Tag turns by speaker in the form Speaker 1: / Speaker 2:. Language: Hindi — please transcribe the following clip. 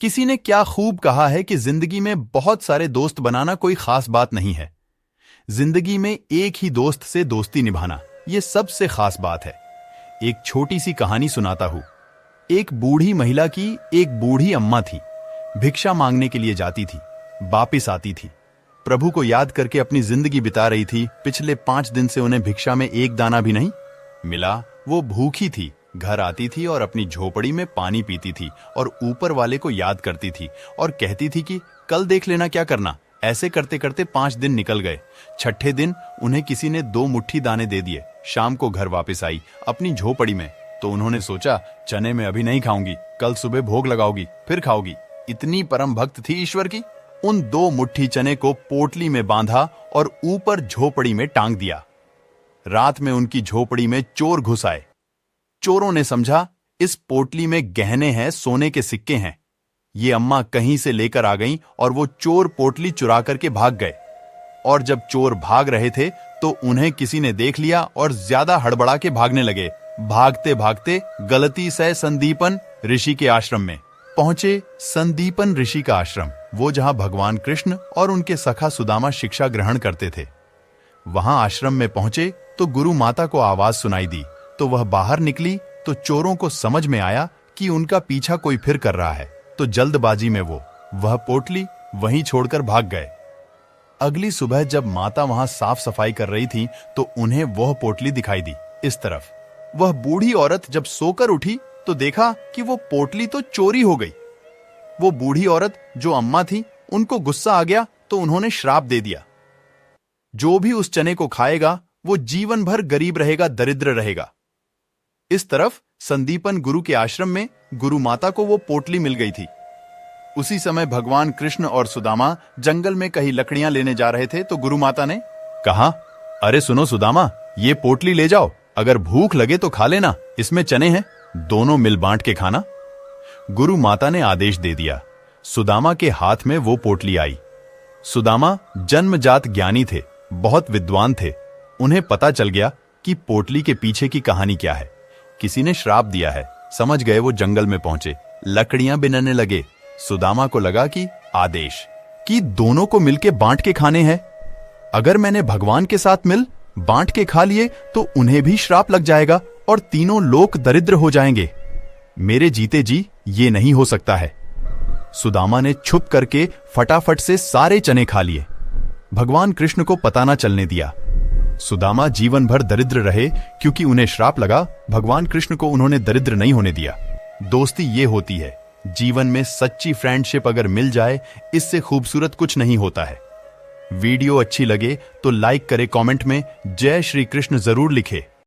Speaker 1: किसी ने क्या खूब कहा है कि जिंदगी में बहुत सारे दोस्त बनाना कोई खास बात नहीं है। जिंदगी में एक ही दोस्त से दोस्ती निभाना ये सबसे खास बात है। एक छोटी सी कहानी सुनाता हूं। एक बूढ़ी महिला की एक बूढ़ी अम्मा थी। भिक्षा मांगने के लिए जाती थी, वापिस आती थी, प्रभु को याद करके अपनी जिंदगी बिता रही थी। पिछले 5 दिन से उन्हें भिक्षा में एक दाना भी नहीं मिला। वो भूखी थी, घर आती थी और अपनी झोपड़ी में पानी पीती थी और ऊपर वाले को याद करती थी और कहती थी कि कल देख लेना क्या करना। ऐसे करते करते 5 दिन निकल गए। छठे दिन उन्हें किसी ने 2 मुट्ठी दाने दे दिए। शाम को घर वापस आई अपनी झोपड़ी में, तो उन्होंने सोचा चने में अभी नहीं खाऊंगी, कल सुबह भोग लगाओगी फिर खाओगी। इतनी परम भक्त थी ईश्वर की। उन 2 मुट्ठी चने को पोटली में बांधा और ऊपर झोपड़ी में टांग दिया। रात में उनकी झोपड़ी में चोर घुस आए। चोरों ने समझा इस पोटली में गहने हैं, सोने के सिक्के हैं। ये अम्मा कहीं से लेकर आ गईं और वो चोर पोटली चुरा करके भाग गए। और जब चोर भाग रहे थे तो उन्हें किसी ने देख लिया और ज्यादा हड़बड़ा के भागने लगे। भागते भागते गलती से संदीपन ऋषि के आश्रम में पहुंचे। संदीपन ऋषि का आश्रम, वो जहां भगवान कृष्ण और उनके सखा सुदामा शिक्षा ग्रहण करते थे। वहां आश्रम में पहुंचे तो गुरु माता को आवाज सुनाई दी, तो वह बाहर निकली। तो चोरों को समझ में आया कि उनका पीछा कोई फिर कर रहा है, तो जल्दबाजी में वह पोटली वहीं छोड़कर भाग गए। अगली सुबह जब माता वहां साफ सफाई कर रही थी तो उन्हें वह पोटली दिखाई दी। इस तरफ वह बूढ़ी औरत जब सोकर उठी तो देखा कि वो पोटली तो चोरी हो गई। वो बूढ़ी औरत जो अम्मा थी, उनको गुस्सा आ गया तो उन्होंने श्राप दे दिया, जो भी उस चने को खाएगा वो जीवन भर गरीब रहेगा, दरिद्र रहेगा। इस तरफ संदीपन गुरु के आश्रम में गुरु माता को वो पोटली मिल गई थी। उसी समय भगवान कृष्ण और सुदामा जंगल में कहीं लकड़ियां लेने जा रहे थे, तो गुरु माता ने कहा, अरे सुनो सुदामा, ये पोटली ले जाओ, अगर भूख लगे तो खा लेना, इसमें चने हैं, दोनों मिल बांट के खाना। गुरु माता ने आदेश दे दिया। सुदामा के हाथ में वो पोटली आई। सुदामा जन्मजात ज्ञानी थे, बहुत विद्वान थे। उन्हें पता चल गया कि पोटली के पीछे की कहानी क्या है। किसी ने श्राप दिया है। समझ गए। वो जंगल में पहुंचे, लकड़ियां बिनने लगे। सुदामा को लगा कि आदेश कि दोनों को मिलके बांट के खाने हैं। अगर मैंने भगवान के साथ मिल बांट के खा लिए तो उन्हें भी श्राप लग जाएगा और तीनों लोक दरिद्र हो जाएंगे। मेरे जीते जी ये नहीं हो सकता है। सुदामा ने छुप करके फटाफट से सारे चने खा लिए। भगवान कृष्ण को पता ना चलने दिया। सुदामा जीवन भर दरिद्र रहे क्योंकि उन्हें श्राप लगा। भगवान कृष्ण को उन्होंने दरिद्र नहीं होने दिया। दोस्ती ये होती है, जीवन में सच्ची फ्रेंडशिप अगर मिल जाए, इससे खूबसूरत कुछ नहीं होता है। वीडियो अच्छी लगे तो लाइक करे, कमेंट में जय श्री कृष्ण जरूर लिखे।